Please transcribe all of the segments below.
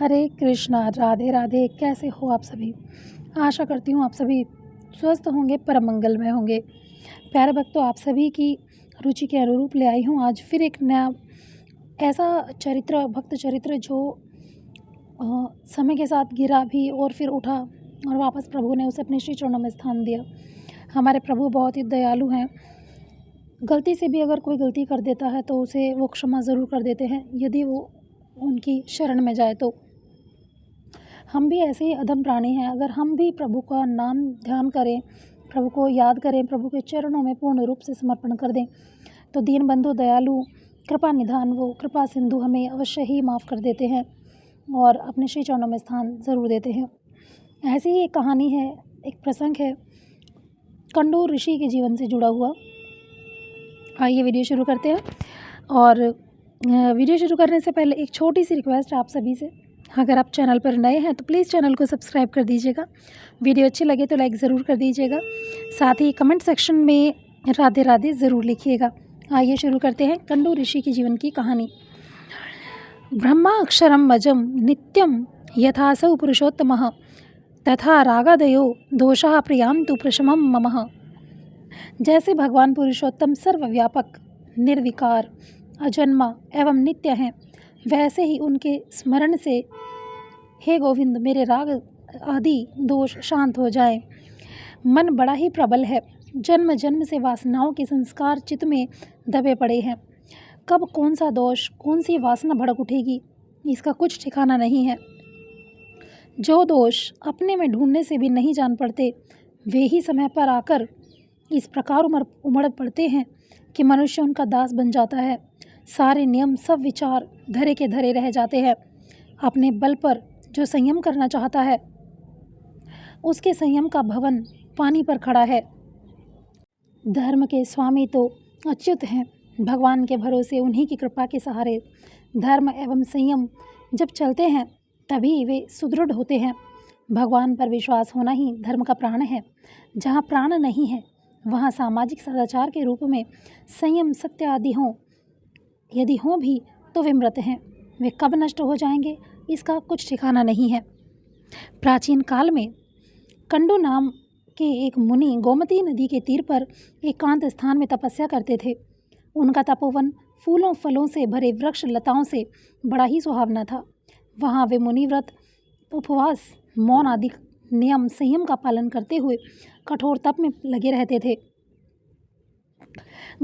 हरे कृष्णा, राधे राधे। कैसे हो आप सभी? आशा करती हूँ आप सभी स्वस्थ होंगे, परम मंगलमय होंगे। प्यारे भक्तों, आप सभी की रुचि के अनुरूप ले आई हूँ आज फिर एक नया ऐसा चरित्र, भक्त चरित्र जो समय के साथ गिरा भी और फिर उठा और वापस प्रभु ने उसे अपने श्री चरणों में स्थान दिया। हमारे प्रभु बहुत ही दयालु हैं। गलती से भी अगर कोई गलती कर देता है तो उसे वो क्षमा ज़रूर कर देते हैं, यदि वो उनकी शरण में जाए तो। हम भी ऐसे ही अधम प्राणी हैं। अगर हम भी प्रभु का नाम ध्यान करें, प्रभु को याद करें, प्रभु के चरणों में पूर्ण रूप से समर्पण कर दें, तो दीन बंधु दयालु कृपा निधान वो कृपा सिंधु हमें अवश्य ही माफ़ कर देते हैं और अपने श्री चरणों में स्थान ज़रूर देते हैं। ऐसी ही एक कहानी है, एक प्रसंग है कंडू ऋषि के जीवन से जुड़ा हुआ। आइए वीडियो शुरू करते हैं। और वीडियो शुरू करने से पहले एक छोटी सी रिक्वेस्ट है आप सभी से। अगर आप चैनल पर नए हैं तो प्लीज़ चैनल को सब्सक्राइब कर दीजिएगा। वीडियो अच्छी लगे तो लाइक ज़रूर कर दीजिएगा। साथ ही कमेंट सेक्शन में राधे राधे ज़रूर लिखिएगा। आइए शुरू करते हैं कंडू ऋषि की जीवन की कहानी। ब्रह्मा अक्षरम मजम नित्यम यथासौ पुरुषोत्तमः तथा रागादयो दोषाः प्रियांतु प्रशमं ममः। जैसे भगवान पुरुषोत्तम सर्वव्यापक, निर्विकार, अजन्मा एवं नित्य हैं, वैसे ही उनके स्मरण से हे गोविंद मेरे राग आदि दोष शांत हो जाएं। मन बड़ा ही प्रबल है। जन्म जन्म से वासनाओं के संस्कार चित्त में दबे पड़े हैं। कब कौन सा दोष, कौन सी वासना भड़क उठेगी, इसका कुछ ठिकाना नहीं है। जो दोष अपने में ढूंढने से भी नहीं जान पड़ते, वे ही समय पर आकर इस प्रकार उमड़ पड़ते हैं कि मनुष्य उनका दास बन जाता है। सारे नियम, सब विचार धरे के धरे रह जाते हैं। अपने बल पर जो संयम करना चाहता है, उसके संयम का भवन पानी पर खड़ा है। धर्म के स्वामी तो अच्युत हैं। भगवान के भरोसे, उन्हीं की कृपा के सहारे धर्म एवं संयम जब चलते हैं तभी वे सुदृढ़ होते हैं। भगवान पर विश्वास होना ही धर्म का प्राण है। जहाँ प्राण नहीं है वहाँ सामाजिक सदाचार के रूप में संयम, सत्य आदि हों, यदि हों भी तो वे मृत हैं। वे कब नष्ट हो जाएंगे, इसका कुछ ठिकाना नहीं है। प्राचीन काल में कंडू नाम के एक मुनि गोमती नदी के तीर पर एकांत स्थान में तपस्या करते थे। उनका तपोवन फूलों फलों से भरे वृक्ष लताओं से बड़ा ही सुहावना था। वहाँ वे मुनि व्रत, उपवास, मौन आदि नियम संयम का पालन करते हुए कठोर तप में लगे रहते थे।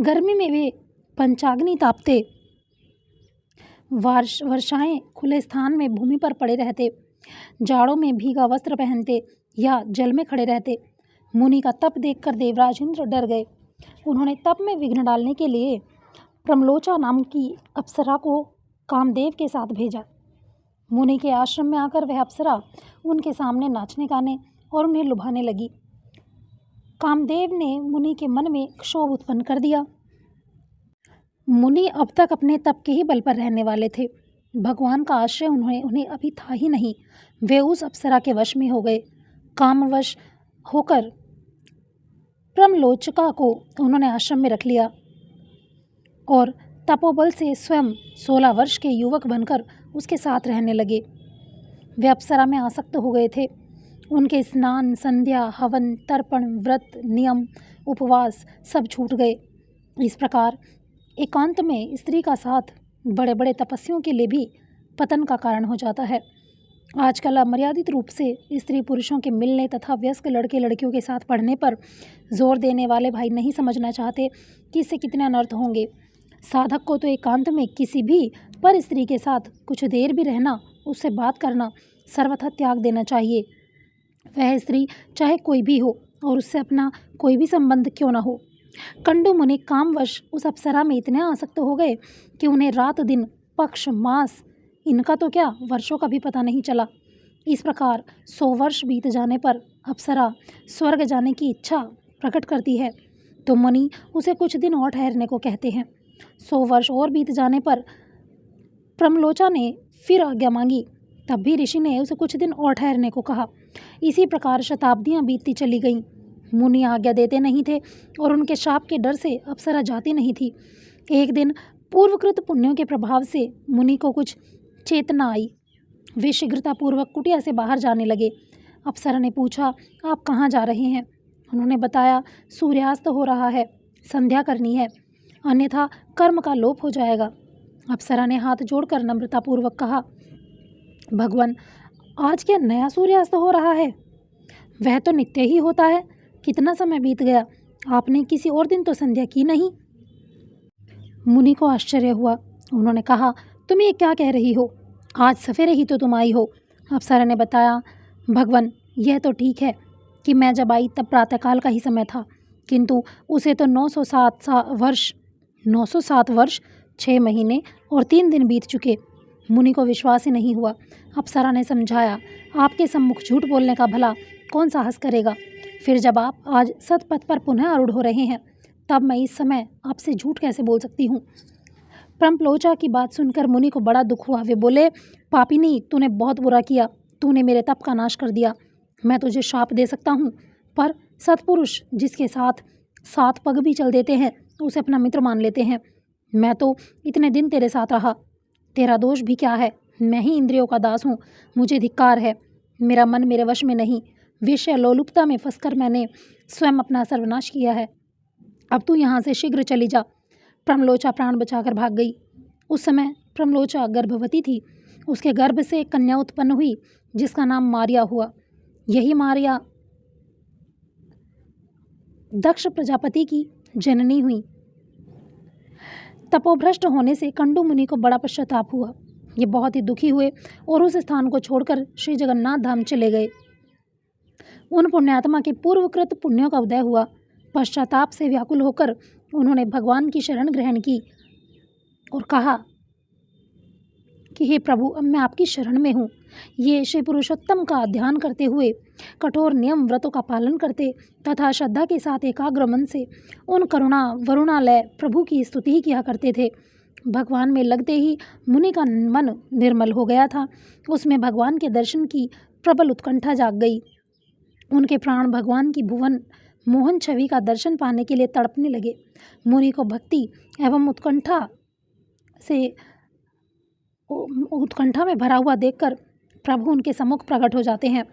गर्मी में वे पंचाग्नि तापते, वर्षाएं खुले स्थान में भूमि पर पड़े रहते, जाड़ों में भीगा वस्त्र पहनते या जल में खड़े रहते। मुनि का तप देखकर देवराज इंद्र डर गए। उन्होंने तप में विघ्न डालने के लिए प्रमलोचा नाम की अप्सरा को कामदेव के साथ भेजा। मुनि के आश्रम में आकर वह अप्सरा उनके सामने नाचने गाने और उन्हें लुभाने लगी। कामदेव ने मुनि के मन में क्षोभ उत्पन्न कर दिया। मुनि अब तक अपने तप के ही बल पर रहने वाले थे। भगवान का आश्रय उन्हें अभी था ही नहीं। वे उस अप्सरा के वश में हो गए। कामवश होकर प्रमलोचका को उन्होंने आश्रम में रख लिया और तपोबल से स्वयं 16 वर्ष के युवक बनकर उसके साथ रहने लगे। वे अप्सरा में आसक्त हो गए थे। उनके स्नान, संध्या, हवन, तर्पण, व्रत, नियम, उपवास सब छूट गए। इस प्रकार एकांत में स्त्री का साथ बड़े बड़े तपस्वियों के लिए भी पतन का कारण हो जाता है। आजकल अमर्यादित रूप से स्त्री पुरुषों के मिलने तथा वयस्क लड़के लड़कियों के साथ पढ़ने पर जोर देने वाले भाई नहीं समझना चाहते कि इससे कितने अनर्थ होंगे। साधक को तो एकांत में किसी भी पर स्त्री के साथ कुछ देर भी रहना, उससे बात करना सर्वथा त्याग देना चाहिए। वह स्त्री चाहे कोई भी हो और उससे अपना कोई भी संबंध क्यों ना हो। कंडू मुनि कामवश उस अप्सरा में इतने आसक्त हो गए कि उन्हें रात दिन, पक्ष, मास, इनका तो क्या वर्षों का भी पता नहीं चला। इस प्रकार 100 वर्ष बीत जाने पर अप्सरा स्वर्ग जाने की इच्छा प्रकट करती है तो मुनि उसे कुछ दिन और ठहरने को कहते हैं। 100 वर्ष और बीत जाने पर प्रमलोचा ने फिर आज्ञा मांगी, तब भी ऋषि ने उसे कुछ दिन और ठहरने को कहा। इसी प्रकार शताब्दियां बीतती चली गईं। मुनि आज्ञा देते नहीं थे और उनके शाप के डर से अप्सरा जाती नहीं थी। एक दिन पूर्वकृत पुण्यों के प्रभाव से मुनि को कुछ चेतना आई वे शीघ्रतापूर्वक कुटिया से बाहर जाने लगे। अप्सरा ने पूछा, आप कहाँ जा रहे हैं? उन्होंने बताया, सूर्यास्त हो रहा है, संध्या करनी है, अन्यथा कर्म का लोप हो जाएगा। अप्सरा ने हाथ जोड़कर नम्रतापूर्वक कहा, भगवान, आज क्या नया सूर्यास्त हो रहा है? वह तो नित्य ही होता है। कितना समय बीत गया, आपने किसी और दिन तो संध्या की नहीं। मुनि को आश्चर्य हुआ। उन्होंने कहा, तुम ये क्या कह रही हो? आज सवेरे ही तो तुम आई हो। अप्सरा ने बताया, भगवान, यह तो ठीक है कि मैं जब आई तब प्रातःकाल का ही समय था, किंतु उसे तो 907 वर्ष 6 महीने और 3 दिन बीत चुके। मुनि को विश्वास ही नहीं हुआ। अप्सरा ने समझाया, आपके सम्मुख झूठ बोलने का भला कौन साहस करेगा? फिर जब आप आज सतपथ पर पुनः आरूढ़ हो रहे हैं, तब मैं इस समय आपसे झूठ कैसे बोल सकती हूँ? प्रम्पलोचा की बात सुनकर मुनि को बड़ा दुख हुआ। वे बोले, पापिनी, तूने बहुत बुरा किया, तूने मेरे तप का नाश कर दिया। मैं तुझे शाप दे सकता हूँ, पर सत्पुरुष जिसके साथ 7 पग भी चल देते हैं, उसे अपना मित्र मान लेते हैं। मैं तो इतने दिन तेरे साथ रहा, तेरा दोष भी क्या है? मैं ही इंद्रियों का दास हूँ, मुझे धिक्कार है। मेरा मन मेरे वश में नहीं, विषय लोलुपता में फंसकर मैंने स्वयं अपना सर्वनाश किया है। अब तू यहाँ से शीघ्र चली जा। प्रम्लोचा प्राण बचाकर भाग गई। उस समय प्रम्लोचा गर्भवती थी। उसके गर्भ से एक कन्या उत्पन्न हुई जिसका नाम मारिया हुआ। यही मारिया दक्ष प्रजापति की जननी हुई। तपोभ्रष्ट होने से कंडू मुनि को बड़ा पश्चाताप हुआ। ये बहुत ही दुखी हुए और उस स्थान को छोड़कर श्री जगन्नाथ धाम चले गए। उन पुण्यात्मा के पूर्वकृत पुण्यों का उदय हुआ। पश्चाताप से व्याकुल होकर उन्होंने भगवान की शरण ग्रहण की और कहा कि हे प्रभु, अब मैं आपकी शरण में हूँ। ये श्री पुरुषोत्तम का ध्यान करते हुए कठोर नियम व्रतों का पालन करते तथा श्रद्धा के साथ एकाग्र मन से उन करुणा वरुणालय प्रभु की स्तुति किया करते थे। भगवान में लगते ही मुनि का मन निर्मल हो गया था। उसमें भगवान के दर्शन की प्रबल उत्कंठा जाग गई। उनके प्राण भगवान की भुवन मोहन छवि का दर्शन पाने के लिए तड़पने लगे। मुनि को भक्ति एवं उत्कंठा में भरा हुआ देखकर प्रभु उनके सम्मुख प्रकट हो जाते हैं।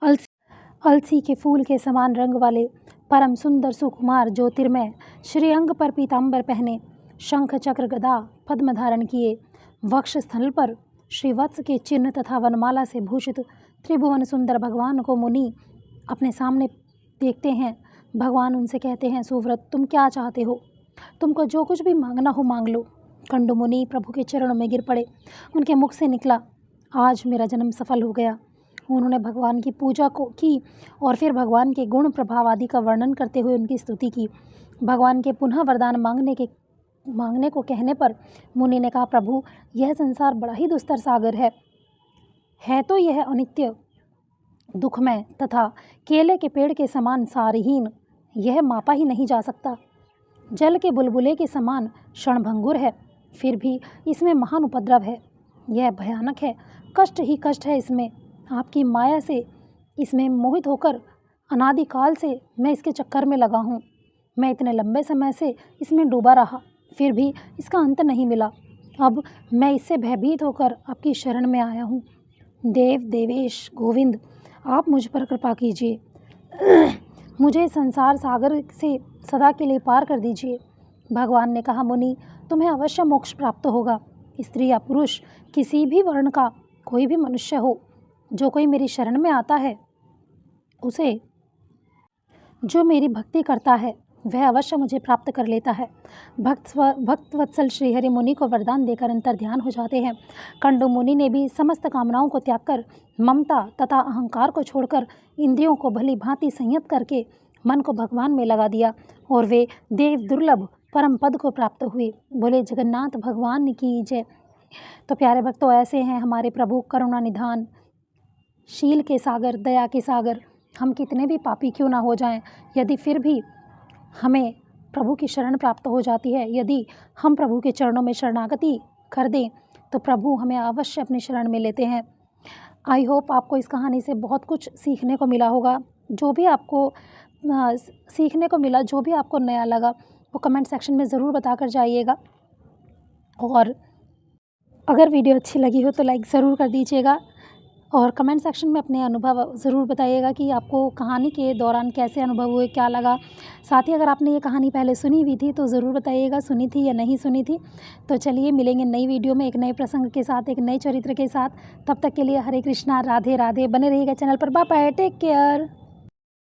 अलसी के फूल के समान रंग वाले परम सुंदर सुकुमार ज्योतिर्मय श्रीअंग पर पीतांबर पहने, शंख चक्र गदा पद्म धारण किए, वक्ष स्थल पर श्रीवत्स के चिन्ह तथा वनमाला से भूषित त्रिभुवन सुंदर भगवान को मुनि अपने सामने देखते हैं। भगवान उनसे कहते हैं, सुव्रत, तुम क्या चाहते हो? तुमको जो कुछ भी मांगना हो मांग लो। कंडू मुनि प्रभु के चरणों में गिर पड़े। उनके मुख से निकला, आज मेरा जन्म सफल हो गया। उन्होंने भगवान की पूजा को की और फिर भगवान के गुण प्रभाव आदि का वर्णन करते हुए उनकी स्तुति की। भगवान के पुनः वरदान मांगने को कहने पर मुनि ने कहा, प्रभु, यह संसार बड़ा ही दुस्तर सागर है तो यह अनित्य, दुखमय तथा केले के पेड़ के समान सारहीन, यह मापा ही नहीं जा सकता। जल के बुलबुले के समान क्षणभंगुर है, फिर भी इसमें महान उपद्रव है। यह भयानक है, कष्ट ही कष्ट है इसमें। आपकी माया से इसमें मोहित होकर अनादिकाल से मैं इसके चक्कर में लगा हूँ। मैं इतने लंबे समय से इसमें डूबा रहा, फिर भी इसका अंत नहीं मिला। अब मैं इससे भयभीत होकर आपकी शरण में आया हूँ। देव देवेश गोविंद, आप मुझ पर कृपा कीजिए। मुझे संसार सागर से सदा के लिए पार कर दीजिए। भगवान ने कहा, मुनि, तुम्हें अवश्य मोक्ष प्राप्त होगा। स्त्री या पुरुष, किसी भी वर्ण का कोई भी मनुष्य हो, जो कोई मेरी शरण में आता है, उसे जो मेरी भक्ति करता है वह अवश्य मुझे प्राप्त कर लेता है। भक्त वत्सल श्रीहरि मुनि को वरदान देकर अंतर ध्यान हो जाते हैं। कंडू मुनि ने भी समस्त कामनाओं को त्याग कर, ममता तथा अहंकार को छोड़कर इंद्रियों को भली भांति संयत करके मन को भगवान में लगा दिया और वे देव दुर्लभ परम पद को प्राप्त हुए। बोले जगन्नाथ भगवान की जय। तो प्यारे भक्तों, ऐसे हैं हमारे प्रभु करुणा निधान, शील के सागर, दया के सागर। हम कितने भी पापी क्यों ना हो जाएं, यदि फिर भी हमें प्रभु की शरण प्राप्त हो जाती है, यदि हम प्रभु के चरणों में शरणागति कर दें, तो प्रभु हमें अवश्य अपनी शरण में लेते हैं। आई होप आपको इस कहानी से बहुत कुछ सीखने को मिला होगा। जो भी आपको सीखने को मिला, जो भी आपको नया लगा, वो कमेंट सेक्शन में ज़रूर बताकर जाइएगा। और अगर वीडियो अच्छी लगी हो तो लाइक ज़रूर कर दीजिएगा। और कमेंट सेक्शन में अपने अनुभव ज़रूर बताइएगा कि आपको कहानी के दौरान कैसे अनुभव हुए, क्या लगा। साथ ही अगर आपने ये कहानी पहले सुनी हुई थी तो ज़रूर बताइएगा, सुनी थी या नहीं सुनी थी। तो चलिए मिलेंगे नई वीडियो में एक नए प्रसंग के साथ, एक नए चरित्र के साथ। तब तक के लिए हरे कृष्णा, राधे राधे। बने रहिएगा चैनल पर। Bye bye, take care.